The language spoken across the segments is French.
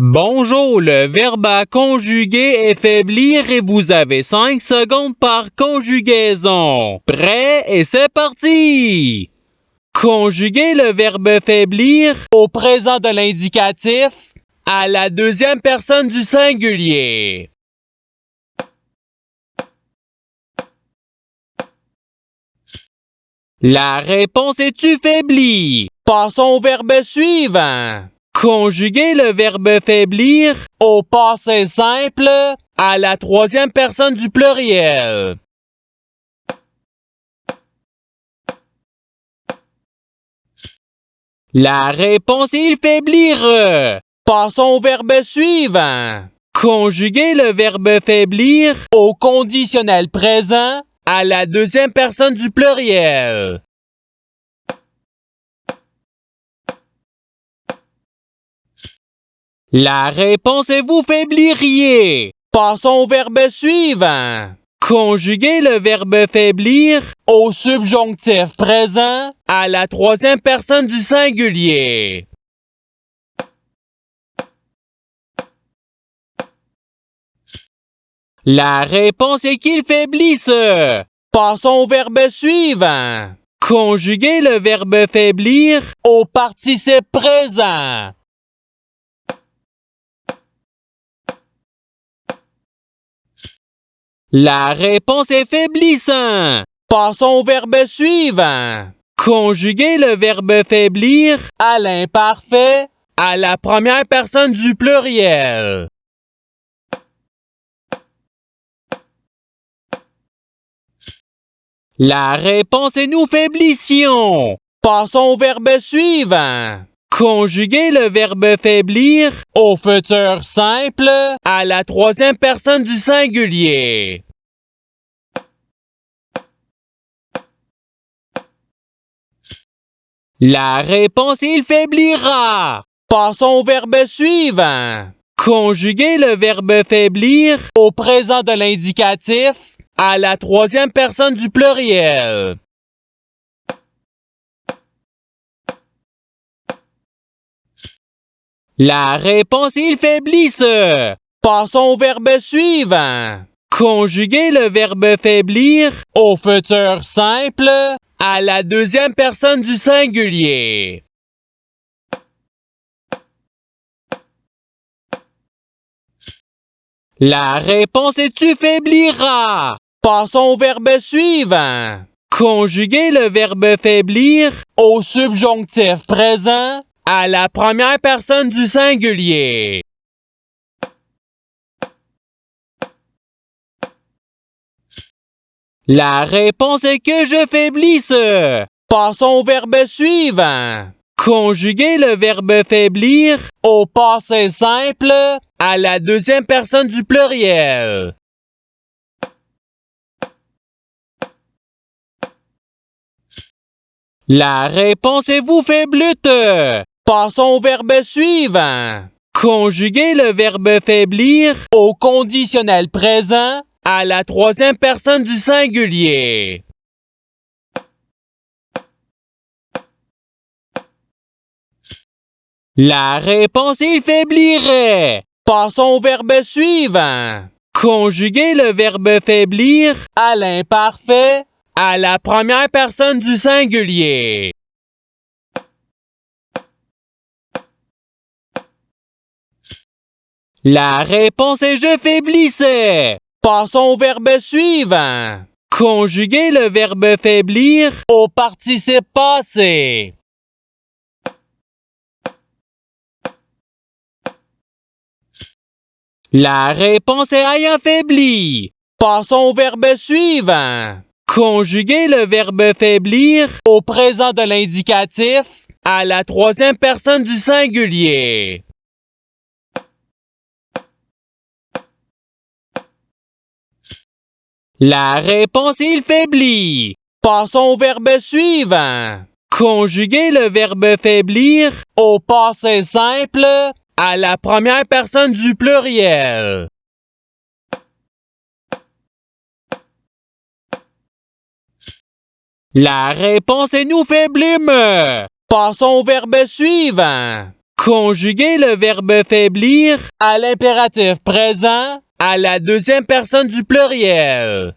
Bonjour, le verbe à conjuguer est faiblir et vous avez 5 secondes par conjugaison. Prêt et c'est parti! Conjuguez le verbe faiblir au présent de l'indicatif à la deuxième personne du singulier. La réponse est-tu faiblie? Passons au verbe suivant. Conjuguez le verbe faiblir au passé simple à la troisième personne du pluriel. La réponse est il faiblir. Passons au verbe suivant. Conjuguez le verbe faiblir au conditionnel présent à la deuxième personne du pluriel. La réponse est vous faibliriez. Passons au verbe suivant. Conjuguez le verbe faiblir au subjonctif présent à la troisième personne du singulier. La réponse est qu'il faiblisse. Passons au verbe suivant. Conjuguez le verbe faiblir au participe présent. La réponse est faiblissant. Passons au verbe suivant. Conjuguez le verbe faiblir à l'imparfait à la première personne du pluriel. La réponse est nous faiblissions. Passons au verbe suivant. Conjuguez le verbe faiblir au futur simple à la troisième personne du singulier. La réponse il faiblira. Passons au verbe suivant. Conjuguez le verbe faiblir au présent de l'indicatif à la troisième personne du pluriel. La réponse il faiblisse. Passons au verbe suivant. Conjuguez le verbe faiblir au futur simple à la deuxième personne du singulier. La réponse est tu faiblira. Passons au verbe suivant. Conjuguez le verbe faiblir au subjonctif présent à la première personne du singulier. La réponse est que je faiblisse. Passons au verbe suivant. Conjuguez le verbe faiblir au passé simple à la deuxième personne du pluriel. La réponse est vous faiblute. Passons au verbe suivant. Conjuguez le verbe faiblir au conditionnel présent à la troisième personne du singulier. La réponse il faiblirait. Passons au verbe suivant. Conjuguez le verbe faiblir à l'imparfait à la première personne du singulier. La réponse est je faiblissais. Passons au verbe suivant. Conjuguez le verbe faiblir au participe passé. La réponse est ayant faibli. Passons au verbe suivant. Conjuguez le verbe faiblir au présent de l'indicatif à la troisième personne du singulier. La réponse il faiblit. Passons au verbe suivant. Conjuguez le verbe faiblir au passé simple à la première personne du pluriel. La réponse est nous faiblîmes. Passons au verbe suivant. Conjuguer le verbe faiblir à l'impératif présent à la deuxième personne du pluriel.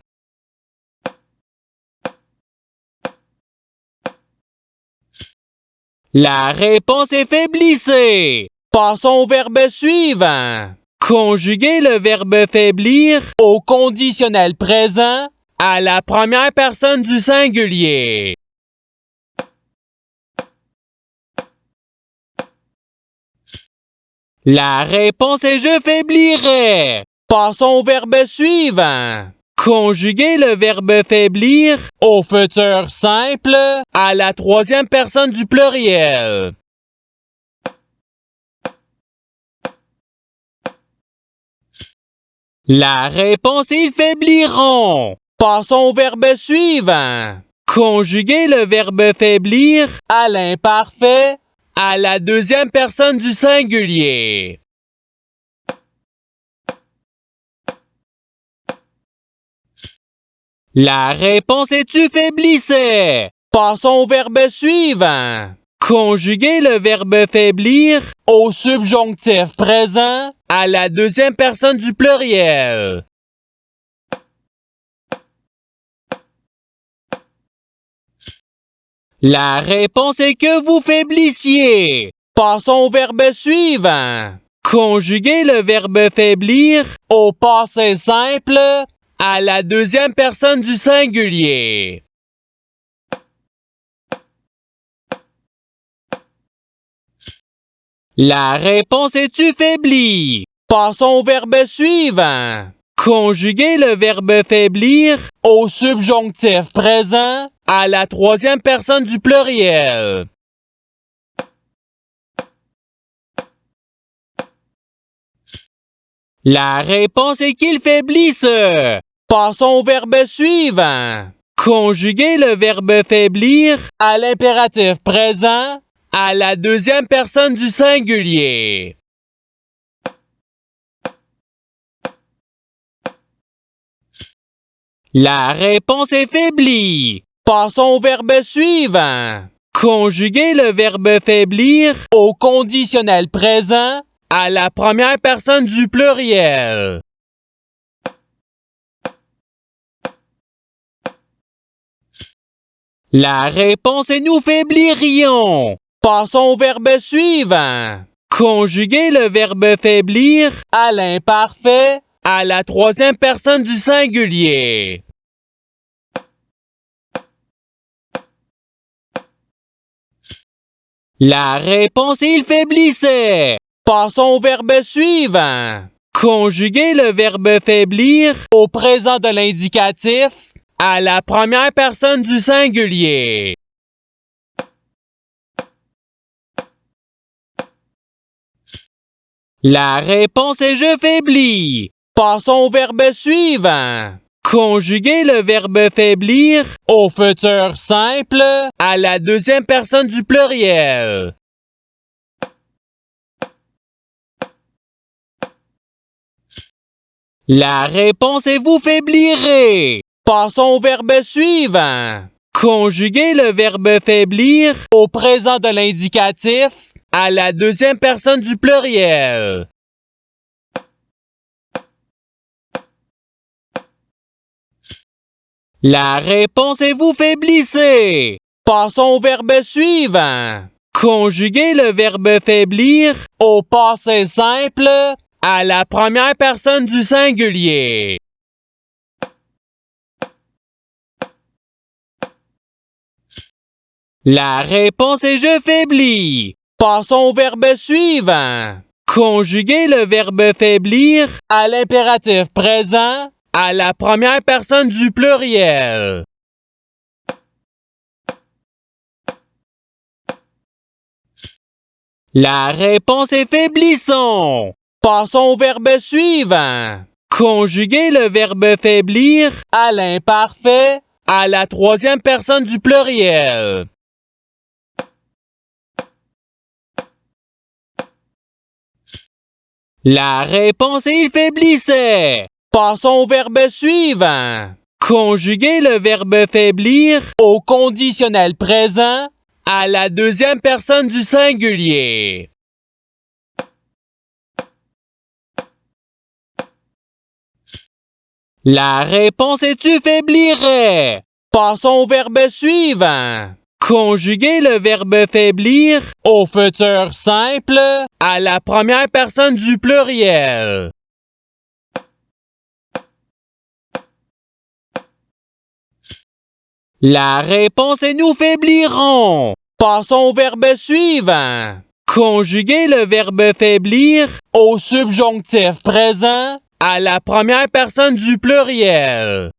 La réponse est faiblissez. Passons au verbe suivant. Conjuguer le verbe faiblir au conditionnel présent à la première personne du singulier. La réponse est je faiblirai. Passons au verbe suivant. Conjuguer le verbe faiblir au futur simple à la troisième personne du pluriel. La réponse est ils faibliront. Passons au verbe suivant. Conjuguer le verbe faiblir à l'imparfait à la deuxième personne du singulier. La réponse est tu faiblissais. Passons au verbe suivant. Conjuguer le verbe faiblir au subjonctif présent à la deuxième personne du pluriel. La réponse est que vous faiblissiez. Passons au verbe suivant. Conjuguer le verbe faiblir au passé simple à la deuxième personne du singulier. La réponse est tu faiblis. Passons au verbe suivant. Conjuguer le verbe faiblir au subjonctif présent à la troisième personne du pluriel. La réponse est qu'ils faiblissent. Passons au verbe suivant. Conjuguer le verbe faiblir à l'impératif présent à la deuxième personne du singulier. La réponse est faiblie. Passons au verbe suivant. Conjuguer le verbe faiblir au conditionnel présent à la première personne du pluriel. La réponse est nous faiblirions. Passons au verbe suivant. Conjuguer le verbe faiblir à l'imparfait à la troisième personne du singulier. La réponse est il faiblissait. Passons au verbe suivant. Conjuguer le verbe faiblir au présent de l'indicatif à la première personne du singulier. La réponse est je faiblis. Passons au verbe suivant. Conjuguer le verbe faiblir au futur simple à la deuxième personne du pluriel. La réponse est vous faiblirez. Passons au verbe suivant. Conjuguer le verbe faiblir au présent de l'indicatif à la deuxième personne du pluriel. La réponse est vous faiblissez. Passons au verbe suivant. Conjuguer le verbe faiblir au passé simple à la première personne du singulier. La réponse est je faiblis. Passons au verbe suivant. Conjuguer le verbe faiblir à l'impératif présent à la première personne du pluriel. La réponse est faiblissons. Passons au verbe suivant. Conjuguer le verbe faiblir à l'imparfait à la troisième personne du pluriel. La réponse est il faiblissait. Passons au verbe suivant. Conjuguer le verbe faiblir au conditionnel présent à la deuxième personne du singulier. La réponse est tu faiblirais. Passons au verbe suivant. Conjuguer le verbe faiblir au futur simple à la première personne du pluriel. La réponse est nous faiblirons. Passons au verbe suivant. Conjuguer le verbe faiblir au subjonctif présent à la première personne du pluriel.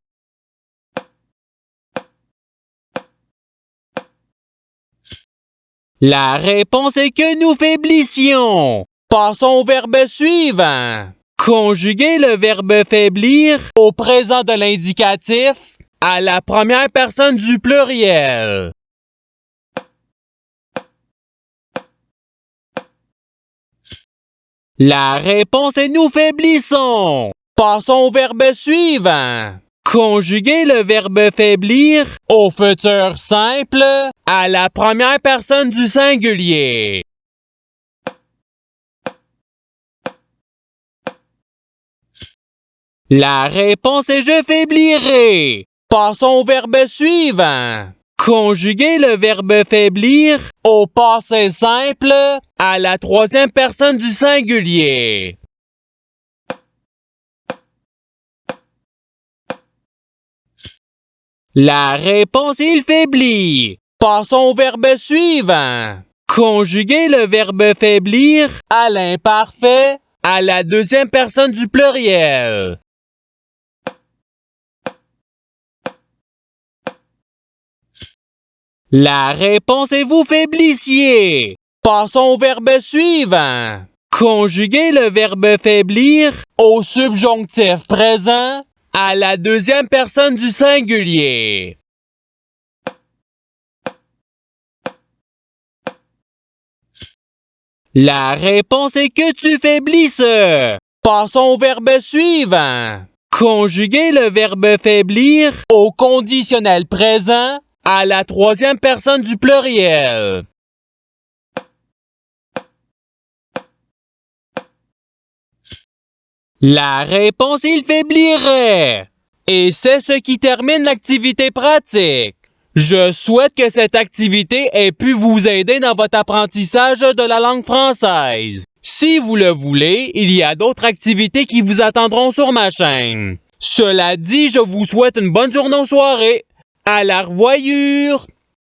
La réponse est que nous faiblissions. Passons au verbe suivant. Conjuguer le verbe faiblir au présent de l'indicatif à la première personne du pluriel. La réponse est nous faiblissons. Passons au verbe suivant. Conjuguer le verbe faiblir au futur simple à la première personne du singulier. La réponse est je faiblirai. Passons au verbe suivant. Conjuguer le verbe faiblir au passé simple à la troisième personne du singulier. La réponse est il faiblit. Passons au verbe suivant. Conjuguer le verbe faiblir à l'imparfait à la deuxième personne du pluriel. La réponse est vous faiblissiez. Passons au verbe suivant. Conjuguer le verbe faiblir au subjonctif présent à la deuxième personne du singulier. La réponse est que tu faiblisses. Passons au verbe suivant. Conjuguer le verbe faiblir au conditionnel présent à la troisième personne du pluriel. La réponse il faiblirait. Et c'est ce qui termine l'activité pratique. Je souhaite que cette activité ait pu vous aider dans votre apprentissage de la langue française. Si vous le voulez, il y a d'autres activités qui vous attendront sur ma chaîne. Cela dit, je vous souhaite une bonne journée ou soirée. À la revoyure!